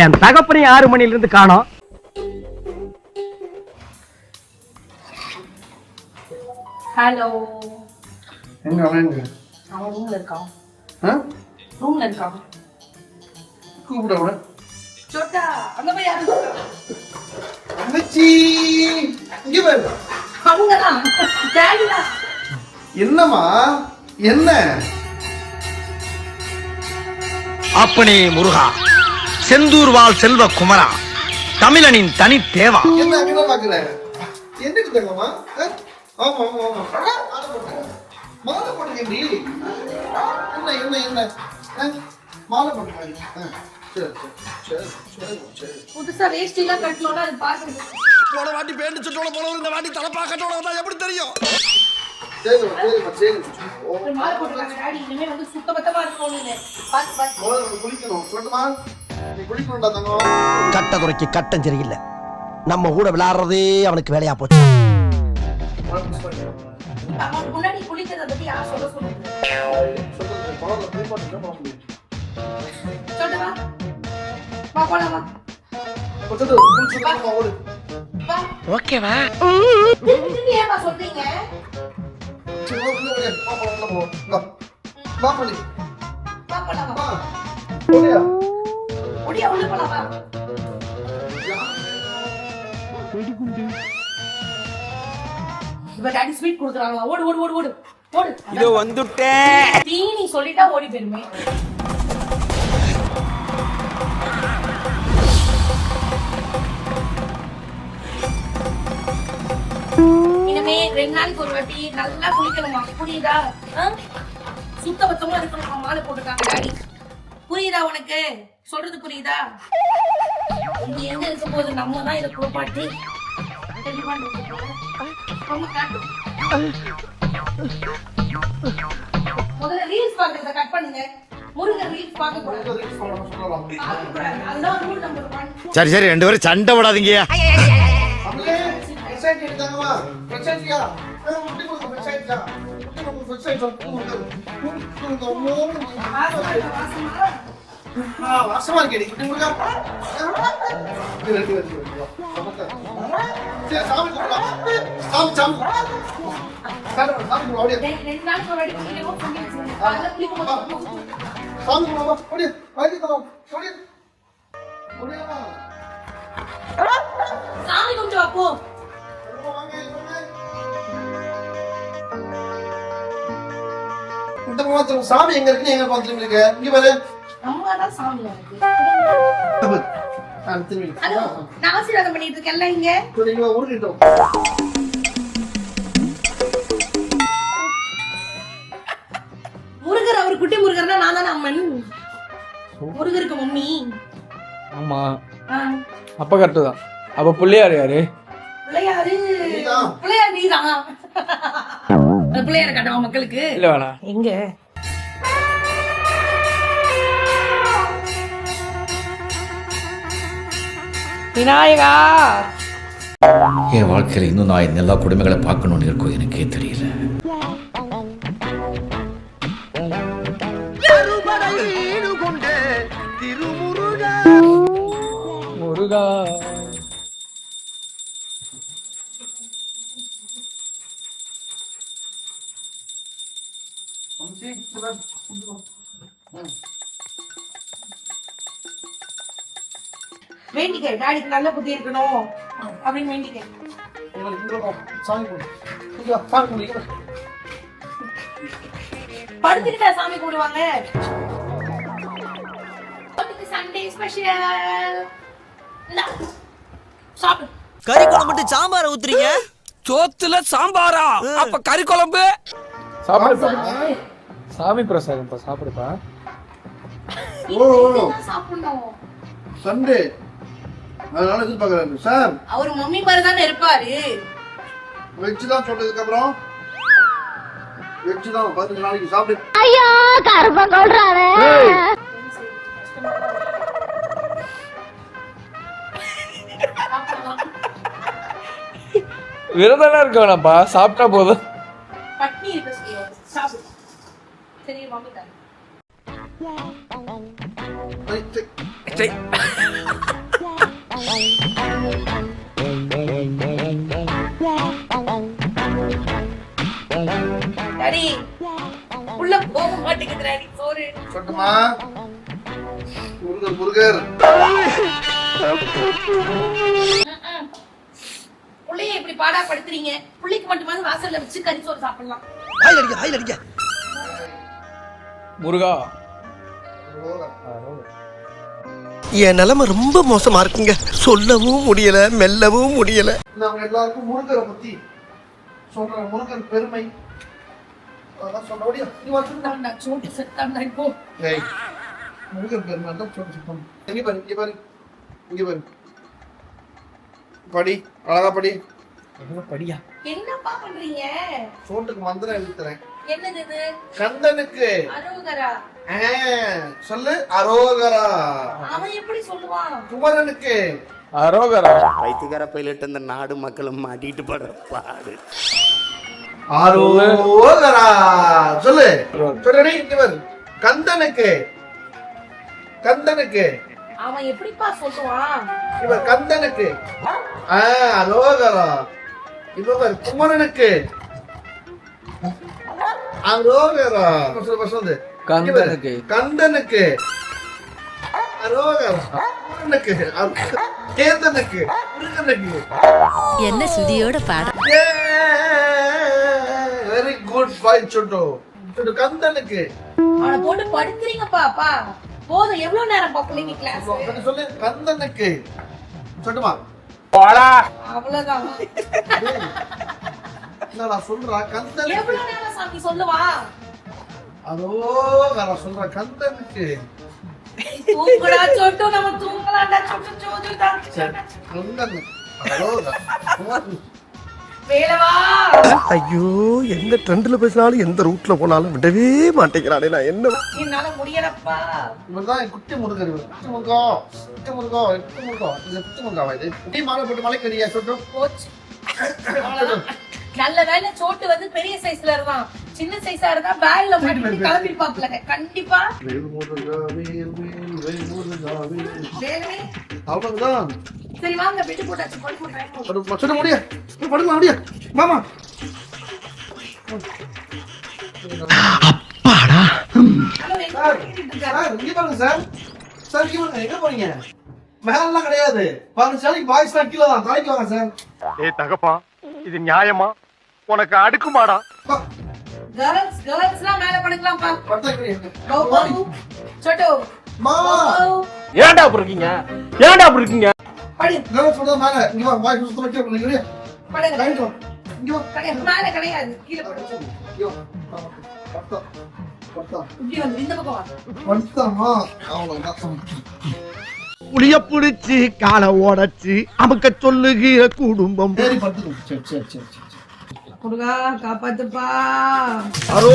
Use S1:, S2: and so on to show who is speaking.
S1: என் தகப்பனையும் 6 மணில இருந்து காணோம்.
S2: ஹலோ.
S3: எங்க அவன்
S2: அவன் ரூம்ல இருக்கான்.
S3: ரூம்ல இருக்கான். கூப்பிட அவன.
S2: சோட்டா, அங்க போய் யாரு இருக்கா?
S3: அண்ணச்சி, இங்க பாரு.
S2: அவங்கதான். டாடிடா.
S3: என்னம்மா? என்ன?
S1: அப்பனே முருகா, செந்தூர் வாழ் செல்வ குமரா, தமிழனின் தனி தேவா.
S3: என்ன அங்க பாக்குற? என்னக்கு தங்கம்மா? ஆமா ஆமா ஆமா. மாலை போட்டுக்கேன்டி. என்ன என்ன என்ன? மாலை போட்டுக்கேன். சரி சரி சரி சரி.
S2: புதுசா வேஷ்டி எல்லாம் கட்டணும்னா அது பாக்குறது.
S4: போன வாட்டி பேண்ட் சட்டோட போனவர் இந்த வாட்டி தலப்பா கட்டோட வந்தா எப்படி தெரியும்?
S3: சரி சரி.
S2: ஒரு மாலை போட்டுறாங்க டாடி. இனிமே வந்து சுத்தபத்தமா இருக்கணும்னு. பாத்து பாத்து.
S3: முதல்ல குளிக்கணும். சொல்லட்டுமா? நீ குளிக்கணும்டா தங்கம்.
S4: கட்ட குறைக்கு கட்டம் சரியில்லை. நம்ம கூட விளையாடுறதே அவனுக்கு வேலையா போச்சு.
S2: அவன் முன்னாடி குளிக்கிறத பத்தி யார் சொல்ல சொல்லுங்க.
S3: சொல்றது பரவாயில்ல, ப்ளே பண்ணிட்டு போக முடியும்.
S2: சொல்லுவா. வா போலாம் வா.
S3: கொஞ்சம் குளிச்சுட்டு ஓடு.
S2: வா.
S1: ஓகேவா?
S2: இது ஏமா சொல்றீங்க?
S3: சரி ஓகே வா போலாம். வா பண்ணி.
S2: வா போலாம் வா.
S3: ஓடியா.
S2: ஒடியா உள்ள போலாம் வா. இப்ப டாடி ஸ்வீட் கொடுக்குறாங்களா? ஓடு ஓடு ஓடு ஓடு ஓடு.
S1: இதோ வந்துட்டேன்.
S2: தீனி சொல்லிட்டா ஓடி போயிருமே. இனிமே 2 நாளைக்கு ஒரு வாட்டி நல்லா குளிக்கணுமா? புரியுதா? சுத்தபத்தமா இருக்கணுமா? மாலை போட்டுருக்காங்க டாடி. புரியுதா உனக்கு? சொல்றது புரியுதா? இங்க எங்க இருக்கும் போது நம்ம தான் இதை குளிப்பாட்டி தெளிவா ரொம்ப காட்டும். முதல்ல ரீல்ஸ் பாக்குறத கட் பண்ணுங்க. முருகன் ரீல்ஸ் பார்க்க கூடாது. அதுதான் ரூல் நம்பர் 1.
S4: சரி சரி, 2 பேரும் சண்டை விடாதீங்க.
S3: அப்படியே வெப்சைட் எடுத்தாங்கமா. வெப்சைட்யா. முட்டி போடு வெப்சைட்யா. முட்டி போடு வெப்சைட். வாசமா இருக்கேடி. முட்டி போடுங்க. சரி சாமி கும்பிடலாம். சாமி. சாமி கும்பிடு ஓடியா.
S2: 2 நாளைக்கு ஒரு வாட்டி குளிக்கணும் சொல்லி வச்சிருங்க. காலைல குளிக்கும் போது
S3: சாமி கும்பிடு ஓடியா. வாங்கி தரோம். ஓடியா. ஓடியா.
S2: சாமி கும்பிட்டு வா போ.
S3: இந்த மாத்திரம் சாமி எங்க இருக்கு? எங்க பாத்துட்டு இருக்க? இங்க பாரு.
S2: அம்மா தான் சாமி எனக்கு.
S3: திரும்பி.
S2: ஹலோ, நான் ஆசீர்வாதம் பண்ணிட்டு இருக்கேன்ல இங்க.
S3: நீங்க ஊருக்கிட்டோம்.
S2: முருகர் அவர் குட்டி முருகர்னா நான் தானே அம்மன். முருகருக்கு மம்மி.
S5: ஆமா,
S2: ஆ,
S5: அப்ப கரெக்டு தான். அப்ப பிள்ளையார் யாரு?
S2: பிள்ளையாரு பிள்ளையார் நீதான். அந்த பிள்ளையார காட்டவா மக்களுக்கு?
S5: இல்ல வேணா.
S2: எங்க விநாயகா?
S6: என் வாழ்க்கையில் இன்னும் நான் எல்லா குடும்பங்களை பார்க்கணும்னு இருக்கோ எனக்கே தெரியல.
S5: முருகா.
S2: வேண்டிக்க டாடிக்கு நல்ல புத்தி இருக்கணும் அப்படின்னு வேண்டிக்க.
S3: சாமி கும்பிடு. சாமி கும்பிடு.
S2: படுத்துக்கிட்டா சாமி கும்பிடுவாங்க. Sunday special. சாப்பிடு.
S7: கறி குழம்பு சாம்பார ஊத்துறீங்க?
S8: சோத்துல சாம்பாரா? அப்ப கறி குழம்பு
S5: சாப்பிடுப்பா. சாமி பிரசாதம்ப்பா, சாப்பிடுப்பா.
S2: சாப்பிடணும்.
S3: சண்டே அதனால எதிர்பார்க்கறாரு சார்.
S2: அவர் மம்மி மாதிரி தானே இருப்பாரு.
S3: வெஜ் தான் சொல்றதுக்கு அப்புறம் வெஜ் தான் 15 நாளைக்கு சாப்பிடு.
S9: ஐயோ கருப்ப கொல்றானே.
S5: விரதம்லாம் இருக்க வேணாம்ப்பா, சாப்பிட்டா போதும்.
S2: பட்னி இருக்க சொல்லுவாங்க. சாப்பிடு. சரி மம்மி தான்.
S8: சரி.
S2: டாடி உள்ள போக மாட்டேங்குது டாடி சோறு
S3: சொல்லட்டுமா? முருகர்
S2: புள்ளைய இப்படி பாடா படுத்துறீங்க. புள்ளைக்கு மட்டுமாவது வாசல்ல வச்சு கறி சோறு சாப்பிடலாம்.
S4: ஹாய் அடிக்க
S5: முருகா
S4: என் நிலைமை ரொம்ப மோசமா இருக்குங்க. சொல்லவும் முடியல, மெல்லவும் முடியல.
S3: நாங்க எல்லாருக்கும் முருகரை பத்தி சொல்றேன். முருகர் பெருமை அதெல்லாம் சொல்ல முடியும். நீ வந்து
S2: நான் சோட்டு செத்தான் இப்போ.
S3: ஏய், முருகர் பெருமை தான் சொல்ல சொல்றேன். இங்க பாரு, இங்க பாரு, இங்க பாரு. படி, அழகா படி.
S5: படியா
S2: என்னப்பா பண்றீங்க?
S3: சோட்டுக்கு மந்திரம் எழுத்துறேன்.
S2: என்னது இது?
S3: கந்தனுக்கு
S2: அரோகரா.
S3: சொல்லு அரோகரா.
S2: அவன் எப்படி சொல்லுவான்?
S3: குமரனுக்கு
S5: அரோகரா.
S10: வைத்தியக்கார பைலட் இந்த நாடு மக்களும் மாட்டிட்டு படுற பாடு.
S3: அரோகரா சொல்லு. சொல்லடி, இங்க பாரு. கந்தனுக்கு கந்தனுக்கு
S2: அவன் எப்படிப்பா சொல்லுவான்?
S3: இவர் கந்தனுக்கு அரோகரா. இவர் குமரனுக்கு அரோகரா. சொல்லு.
S5: கந்தனுக்கு
S3: கந்தனுக்கு அரோகரா. குமரனுக்கு கேதனுக்கு முருகனுக்கு.
S9: என்ன சுதியோட பாடம்.
S3: வெரி குட் பாய் சொட்டு. சொட்டு கந்தனுக்கு.
S2: அவனை போட்டு படுத்துறீங்கப்பா அப்பா. போதும், எவ்வளவு நேரம் பாப்பீங்க கிளாஸ்?
S3: சொல்லு கந்தனுக்கு. சொட்டுமா
S2: அவ்வளவுதான்.
S3: என்னடா சொல்றா கந்தனுக்கு.
S2: எவ்வளவு நேரம் சாமி சொல்லுவான்?
S3: அரோகரா சொல்ற கந்தனுக்கு.
S2: தூங்குடா சொட்டு, நம்ம தூங்கலாம்டா சொட்டு. சோதுதான்
S3: கந்தனுக்கு அரோகரா.
S2: வேலவா.
S4: ஐயோ, எந்த ட்ரெண்ட்ல பேசினாலும் எந்த ரூட்ல போனாலும் விடவே மாட்டேங்கிறானே. நான் என்ன
S2: என்னால முடியலப்பா.
S3: இவர்தான் என் குட்டி முருகர். இவர் குட்டி முருகா, குட்டி முருகா, குட்டி முருகா. இது குட்டி முருகாவா இது? குட்டி மாலை போட்டு மலைக்கறியா சொட்டு?
S2: போச்சு. அவ்வளவுதான். நல்ல வேலை சோட்டு வந்து பெரிய சைஸ்ல இருந்தான். சின்ன சைஸா இருந்தா பேக்ல மாட்டி கிளம்பிருப்பாப்ல கண்டிப்பா. வேலவே.
S3: அவ்வளவுதான்.
S2: சரி வாங்க, பெட்டு போட்டாச்சு. போட்டு
S3: சொல்ல முடியா? படுக்கலாம் முடியா மாமா. சார், இங்க பாருங்க சார். சார், இங்க பாருங்க. எங்க போறீங்க? மேலாம் கிடையாது. பாருங்க சார், பாய்ஸ் தான் கீழே தான். தலைக்கு வாங்க சார்.
S1: ஏய் தகப்பா, இது நியாயமா? உனக்கு அடுக்குமாடா?
S2: கேர்ள்ஸ்லாம் மேல படுக்கலாம்ப்பா.
S3: படுத்தாக்கிறீங்க.
S2: கோ கோ சோட்டு.
S3: மாமா.
S1: ஏன்டா அப்படி இருக்கீங்க? ஏன்டா அப்படி இருக்கீங்க?
S2: படு.
S3: நான் சொல்றது மேல. இங்க வா, பாய்ஸ் சுத்தமா கீழே பண்ணுங்க.
S2: படுங்க.
S3: ரைட் வா. இங்க வா.
S2: மேல கிடையாது, கீழே படு.
S3: ஐயோ. படுத்தா. படுத்தா.
S2: இப்படி வந்து இந்த பக்கம் வா.
S3: படுத்தாமா. அவ்வளவுதான்.
S4: புளிய புடிச்சு காலை ஓடச்சு அமுக்க சொல்லுகிற குடும்பம்.
S3: சரி படுத்துக்கோ. சரி சரி சரி சரி.
S2: முருகா காப்பாத்துப்பா.
S4: அரோ